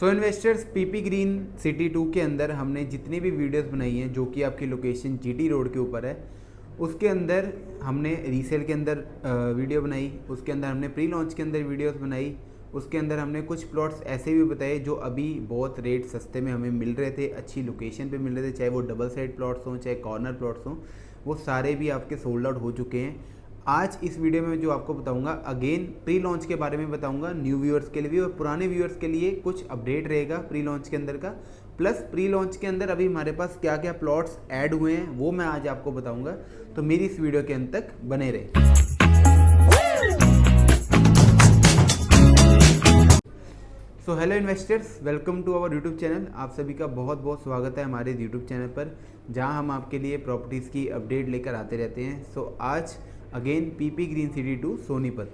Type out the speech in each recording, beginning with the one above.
सो investors, PP green city 2 के अंदर हमने जितनी भी वीडियोस बनाई हैं जो कि आपकी लोकेशन जीटी रोड के ऊपर है, उसके अंदर हमने रीसेल के अंदर वीडियो बनाई, उसके अंदर हमने प्री लॉन्च के अंदर वीडियोस बनाई, उसके अंदर हमने कुछ प्लॉट्स ऐसे भी बताए जो अभी बहुत रेट सस्ते में हमें मिल रहे थे, अच्छी लोकेशन पे मिल रहे थे, चाहे वो डबल साइड प्लॉट्स हों चाहे कॉर्नर प्लॉट्स हों, वो सारे भी आपके सोल्ड आउट हो चुके हैं। आज इस वीडियो में जो आपको बताऊंगा, अगेन प्री लॉन्च के बारे में बताऊंगा, न्यू व्यूअर्स के लिए भी और पुराने व्यूअर्स के लिए कुछ अपडेट रहेगा प्री लॉन्च के अंदर का, प्लस प्री लॉन्च के अंदर अभी हमारे पास क्या क्या प्लॉट्स ऐड हुए हैं वो मैं आज आपको बताऊंगा। तो मेरी इस वीडियो के अंत तक बने रहे। So hello investors, welcome to our YouTube channel. आप सभी का बहुत बहुत स्वागत है हमारे यूट्यूब चैनल पर, जहां हम आपके लिए प्रॉपर्टीज़ की अपडेट लेकर आते रहते हैं। सो आज again PP green city 2 Sonipat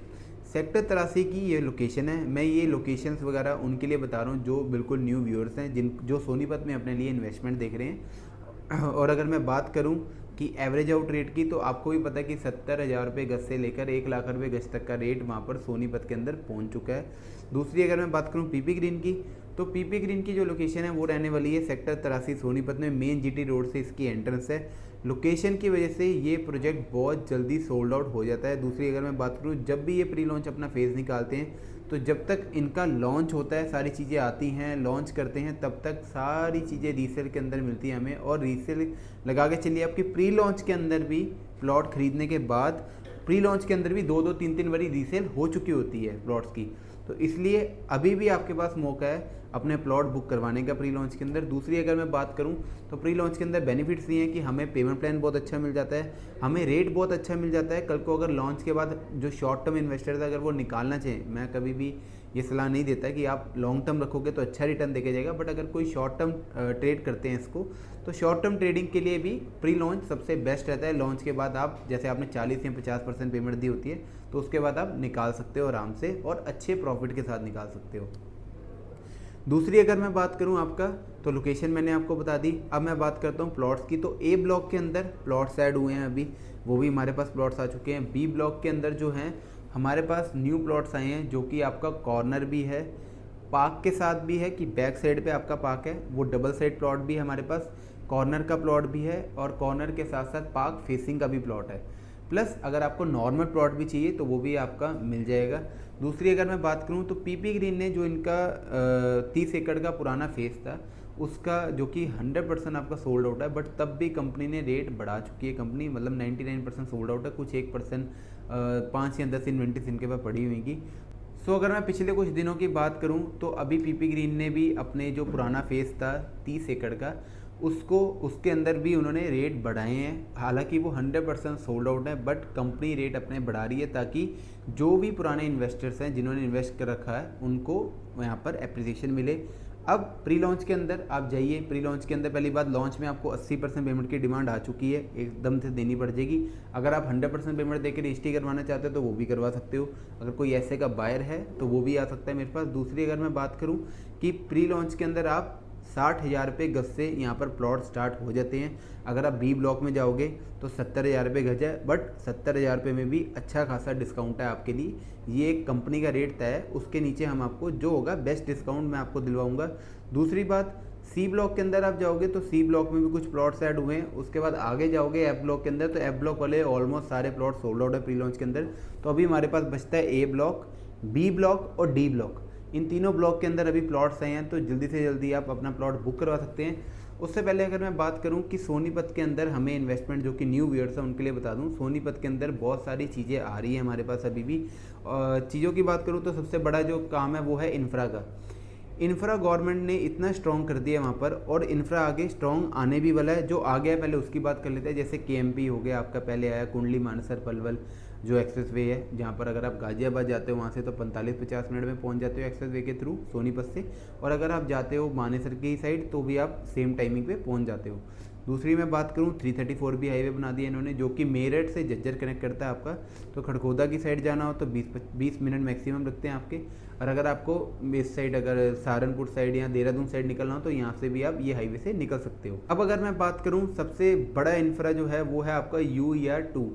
sector 83 की ये लोकेशन है। मैं ये लोकेशंस वगैरह उनके लिए बता रहा हूँ जो बिल्कुल न्यू व्यूअर्स हैं, जो सोनीपत में अपने लिए इन्वेस्टमेंट देख रहे हैं। और अगर मैं बात करूँ कि एवरेज आउट रेट की, तो आपको भी पता है कि 70,000 रुपये गज से लेकर 1,00,000 रुपये गज तक का रेट वहाँ पर सोनीपत के अंदर पहुँच चुका है। दूसरी अगर मैं बात करूँ पीपी ग्रीन की, तो पीपी ग्रीन की जो लोकेशन है वो रहने वाली है सेक्टर 83 सोनीपत में, मेन जीटी रोड से इसकी एंट्रेंस है। लोकेशन की वजह से ये प्रोजेक्ट बहुत जल्दी सोल्ड आउट हो जाता है। दूसरी अगर मैं बात करूँ, जब भी ये प्री लॉन्च अपना फेज़ निकालते हैं, तो जब तक इनका लॉन्च होता है, सारी चीज़ें आती हैं, लॉन्च करते हैं, तब तक सारी चीज़ें रीसेल के अंदर मिलती हैं हमें। और रीसेल लगा के चलिए, आपकी प्री लॉन्च के अंदर भी प्लॉट खरीदने के बाद प्री लॉन्च के अंदर भी 2-2 3-3 बारी रीसेल हो चुकी होती है प्लॉट्स की। तो इसलिए अभी भी आपके पास मौका है अपने प्लॉट बुक करवाने का प्री लॉन्च के अंदर। दूसरी अगर मैं बात करूं, तो प्री लॉन्च के अंदर बेनिफिट्स ये हैं कि हमें पेमेंट प्लान बहुत अच्छा मिल जाता है, हमें रेट बहुत अच्छा मिल जाता है। कल को अगर लॉन्च के बाद जो शॉर्ट टर्म इन्वेस्टर्स अगर वो निकालना चाहें, मैं कभी भी ये सलाह नहीं देता कि आप लॉन्ग टर्म रखोगे तो अच्छा रिटर्न देके जाएगा, बट अगर कोई शॉर्ट टर्म ट्रेड करते हैं इसको, तो शॉर्ट टर्म ट्रेडिंग के लिए भी प्री लॉन्च सबसे बेस्ट रहता है। लॉन्च के बाद आप, जैसे आपने 40 या 50% पेमेंट दी होती है, तो उसके बाद आप निकाल सकते हो आराम से और अच्छे प्रॉफिट के साथ निकाल सकते हो। दूसरी अगर मैं बात करूं आपका, तो लोकेशन मैंने आपको बता दी। अब मैं बात करता हूं प्लॉट्स की। तो ए ब्लॉक के अंदर प्लॉट्स ऐड हुए हैं अभी, वो भी हमारे पास प्लॉट्स आ चुके हैं। बी ब्लॉक के अंदर जो हैं हमारे पास न्यू प्लॉट्स आए हैं, जो कि आपका कॉर्नर भी है, पार्क के साथ भी है कि बैक साइड पे आपका पार्क है, वो डबल साइड प्लॉट भी है हमारे पास, कॉर्नर का प्लॉट भी है और कॉर्नर के साथ साथ पार्क फेसिंग का भी प्लॉट है। प्लस अगर आपको नॉर्मल प्लॉट भी चाहिए तो वो भी आपका मिल जाएगा। दूसरी अगर मैं बात करूं, तो पीपी ग्रीन ने जो इनका 30 एकड़ का पुराना फेस था, उसका जो कि 100% आपका सोल्ड आउट है, बट तब भी कंपनी ने रेट बढ़ा चुकी है। कंपनी मतलब 99% सोल्ड आउट है, कुछ 1% 5 या 10 इन्वेंट्रीज इनके पास पड़ी हुई की। सो अगर मैं पिछले कुछ दिनों की बात करूं, तो अभी पीपी ग्रीन ने भी अपने जो पुराना फेस था 30 एकड़ का, उसके अंदर भी उन्होंने रेट बढ़ाए हैं। हालांकि वो 100% सोल्ड आउट है, बट कंपनी रेट अपने बढ़ा रही है ताकि जो भी पुराने इन्वेस्टर्स हैं जिन्होंने इन्वेस्ट कर रखा है उनको यहाँ पर एप्रिसिएशन मिले। अब प्री लॉन्च के अंदर आप जाइए, प्री लॉन्च के अंदर पहली बात, लॉन्च में आपको 80% पेमेंट की डिमांड आ चुकी है, एकदम से देनी पड़ जाएगी। अगर आप 100% पेमेंट देकर रजिस्ट्री करवाना चाहते हो तो वो भी करवा सकते हो। अगर कोई ऐसे का बायर है तो वो भी आ सकता है मेरे पास। दूसरी अगर मैं बात करूँ कि प्री लॉन्च के अंदर आप 60,000 रुपये गज से यहाँ पर प्लॉट स्टार्ट हो जाते हैं। अगर आप बी ब्लॉक में जाओगे तो 70,000 रुपये गज है, बट 70,000 रुपये में भी अच्छा खासा डिस्काउंट है आपके लिए। ये एक कंपनी का रेट तय है, उसके नीचे हम आपको जो होगा बेस्ट डिस्काउंट मैं आपको दिलवाऊंगा। दूसरी बात, सी ब्लॉक के अंदर आप जाओगे तो सी ब्लॉक में भी कुछ प्लॉट्स ऐड हुए हैं। उसके बाद आगे जाओगे एफ ब्लॉक के अंदर, तो एफ ब्लॉक वाले ऑलमोस्ट सारे प्लॉट सोल्ड आउट है प्री लॉन्च के अंदर। तो अभी हमारे पास बचता है ए ब्लॉक, बी ब्लॉक और डी ब्लॉक। इन तीनों ब्लॉक के अंदर अभी प्लॉट्स आए हैं, तो जल्दी से जल्दी आप अपना प्लॉट बुक करवा सकते हैं। उससे पहले अगर मैं बात करूं कि सोनीपत के अंदर हमें इन्वेस्टमेंट, जो कि न्यू व्यूअर्स हैं उनके लिए बता दूं, सोनीपत के अंदर बहुत सारी चीज़ें आ रही है हमारे पास अभी भी। चीज़ों की बात करूं तो सबसे बड़ा जो काम है वो है इंफ्रा का। इंफ्रा गवर्नमेंट ने इतना स्ट्रॉन्ग कर दिया वहाँ पर, और इंफ्रा आगे स्ट्रॉन्ग आने भी वाला है। जो आ गया पहले उसकी बात कर लेते हैं। जैसे केएमपी हो गया आपका, पहले आया कुंडली मानसर पलवल जो एक्सप्रेस वे है, जहाँ पर अगर आप गाजियाबाद जाते हो वहाँ से तो 45-50 मिनट में पहुँच जाते हो एक्सप्रेस वे के थ्रू सोनीपत से। और अगर आप जाते हो मानेसर की साइड तो भी आप सेम टाइमिंग पे पहुँच जाते हो। दूसरी मैं बात करूँ, 334 भी हाईवे बना दिया इन्होंने, जो कि मेरठ से झज्जर कनेक्ट करता है आपका। तो खड़खोदा की साइड जाना हो तो 20 मिनट मैक्सिमम लगते हैं आपके। और अगर आपको इस साइड, अगर सहारनपुर साइड या देहरादून साइड निकलना हो तो यहाँ से भी आप ये हाईवे से निकल सकते हो। अब अगर मैं बात करूँ, सबसे बड़ा इंफ्रा जो है वो है आपका UER2,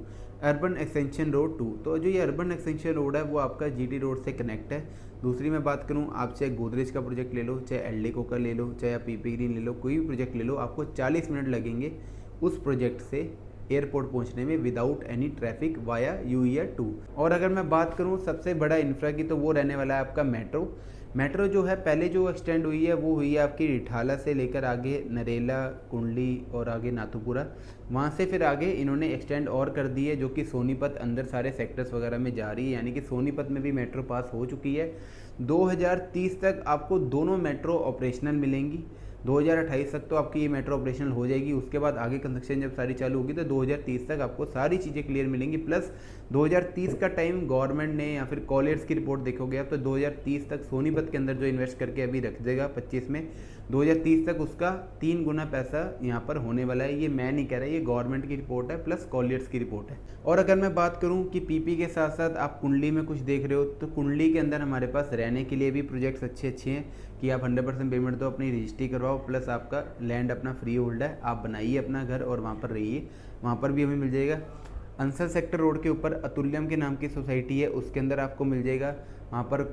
अर्बन एक्सटेंशन रोड 2। तो जो ये अर्बन एक्सटेंशन रोड है वो आपका जीटी रोड से कनेक्ट है। दूसरी मैं बात करूं, आप चाहे गोदरेज का प्रोजेक्ट ले लो, चाहे एल्डेको का ले लो, चाहे आप पीपी ग्रीन ले लो, कोई भी प्रोजेक्ट ले लो, आपको 40 मिनट लगेंगे उस प्रोजेक्ट से एयरपोर्ट पहुंचने में विदाउट एनी ट्रैफिक वाया यूईआर 2। और अगर मैं बात करूं सबसे बड़ा इंफ्रा की, तो वो रहने वाला है आपका मेट्रो। मेट्रो जो है पहले जो एक्सटेंड हुई है वो हुई है आपकी रिठाला से लेकर आगे नरेला, कुंडली और आगे नाथुपुरा। वहाँ से फिर आगे इन्होंने एक्सटेंड और कर दी है, जो कि सोनीपत अंदर सारे सेक्टर्स वगैरह में जा रही है, यानी कि सोनीपत में भी मेट्रो पास हो चुकी है। 2030 तक आपको दोनों मेट्रो ऑपरेशनल मिलेंगी। 2028 तक तो आपकी ये मेट्रो ऑपरेशनल हो जाएगी। उसके बाद आगे कंस्ट्रक्शन जब सारी चालू होगी तो 2030 तक आपको सारी चीज़ें क्लियर मिलेंगी। प्लस 2030 का टाइम गवर्नमेंट ने या फिर कॉलेज की रिपोर्ट देखोगे आप तो 2030 तक सोनीपत के अंदर जो इन्वेस्ट करके अभी रख देगा 25 में, 2030 तक उसका 3 गुना पैसा यहाँ पर होने वाला है। ये मैं नहीं कह रहा, ये गवर्नमेंट की रिपोर्ट है प्लस कॉलेज की रिपोर्ट है। और अगर मैं बात करूँ कि पीपी के साथ साथ आप कुंडली में कुछ देख रहे हो, तो कुंडली के अंदर हमारे पास रहने के लिए भी प्रोजेक्ट्स अच्छे हैं कि आप 100% पेमेंट दो, अपनी रजिस्ट्री करवाओ, प्लस आपका लैंड अपना फ्री होल्ड है, आप बनाइए अपना घर और वहाँ पर रहिए, वहाँ पर भी हमें मिल जाएगा। अंसर सेक्टर रोड के ऊपर अतुल्यम के नाम की सोसाइटी है, उसके अंदर आपको मिल जाएगा। वहाँ पर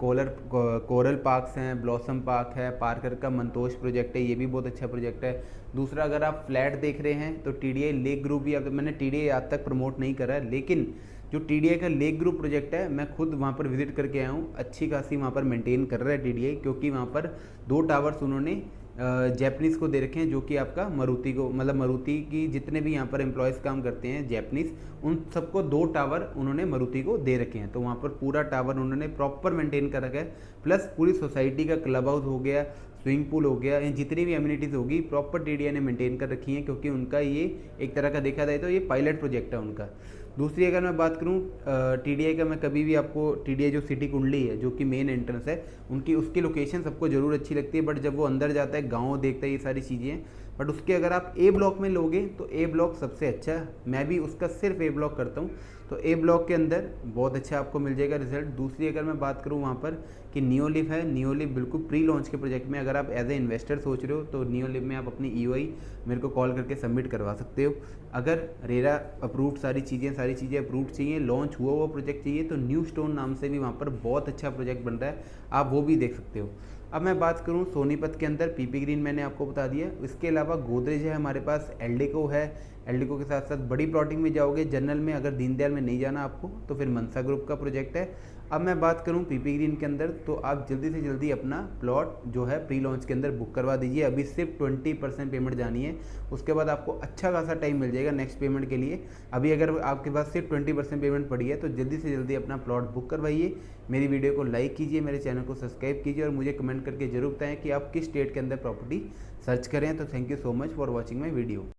कोरल पार्क्स हैं, ब्लॉसम पार्क है, पार्कर का मंतोष प्रोजेक्ट है, ये भी बहुत अच्छा प्रोजेक्ट है। दूसरा अगर आप फ्लैट देख रहे हैं तो टीडीआई लेक ग्रुप भी, अब मैंने टीडीआई आज तक प्रमोट नहीं करा है, लेकिन जो टीडीआई का लेक ग्रुप प्रोजेक्ट है मैं खुद वहाँ पर विजिट करके आया हूँ। अच्छी खासी वहाँ पर मेंटेन कर रहा है टीडीआई, क्योंकि वहाँ पर 2 टावर्स उन्होंने जैपनीज़ को दे रखे हैं, जो कि आपका मारुति को, मतलब मारुति की जितने भी यहाँ पर एम्प्लॉयज़ काम करते हैं जैपनीज़, उन सबको 2 टावर उन्होंने मारुति को दे रखे हैं। तो वहाँ पर पूरा टावर उन्होंने प्रॉपर मेंटेन कर रखा है। प्लस पूरी सोसाइटी का क्लब हाउस हो गया, स्विमिंग पूल हो गया, इन जितनी भी एम्यूनिटीज़ होगी प्रॉपर टीडीआई ने मेंटेन कर रखी हैं, क्योंकि उनका ये एक तरह का देखा जाए तो ये पायलट प्रोजेक्ट है उनका। दूसरी अगर मैं बात करूँ टीडीआई का, मैं कभी भी आपको टीडीआई जो सिटी कुंडली है जो कि मेन एंट्रेंस है उनकी, उसकी लोकेशन सबको ज़रूर अच्छी लगती है, बट जब वो अंदर जाता है गांव देखता है ये सारी चीज़ें हैं। बट उसके अगर आप ए ब्लॉक में लोगे तो ए ब्लॉक सबसे अच्छा है, मैं भी उसका सिर्फ ए ब्लॉक करता हूँ, तो ए ब्लॉक के अंदर बहुत अच्छा आपको मिल जाएगा रिजल्ट। दूसरी अगर मैं बात करूँ वहाँ पर कि नियोलिव है, नियोलिव बिल्कुल प्री लॉन्च के प्रोजेक्ट में, अगर आप एज ए इन्वेस्टर सोच रहे हो तो नियोलिव में आप अपनी ईओआई मेरे को कॉल करके सबमिट करवा सकते हो। अगर रेरा अप्रूव्ड सारी चीज़ें अप्रूव्ड चाहिए, लॉन्च हुआ प्रोजेक्ट चाहिए, तो न्यू स्टोन नाम से भी वहाँ पर बहुत अच्छा प्रोजेक्ट बन रहा है, आप वो भी देख सकते हो। अब मैं बात करूं सोनीपत के अंदर पीपी ग्रीन मैंने आपको बता दिया, इसके अलावा गोदरेज है हमारे पास, एल्डेको है, एल्डेको के साथ साथ बड़ी प्लॉटिंग में जाओगे जनरल में, अगर दीनदयाल में नहीं जाना आपको तो फिर मनसा ग्रुप का प्रोजेक्ट है। अब मैं बात करूं पीपी ग्रीन के अंदर, तो आप जल्दी से जल्दी अपना प्लॉट जो है प्री लॉन्च के अंदर बुक करवा दीजिए। अभी सिर्फ 20% पेमेंट जानी है, उसके बाद आपको अच्छा खासा टाइम मिल जाएगा नेक्स्ट पेमेंट के लिए। अभी अगर आपके पास सिर्फ 20% पेमेंट पड़ी है तो जल्दी से जल्दी अपना प्लॉट बुक करवाइए। मेरी वीडियो को लाइक कीजिए, मेरे चैनल को सब्सक्राइब कीजिए और मुझे कमेंट करके जरूर बताएं कि आप किस स्टेट के अंदर प्रॉपर्टी सर्च करें। तो thank you so much for watching my video.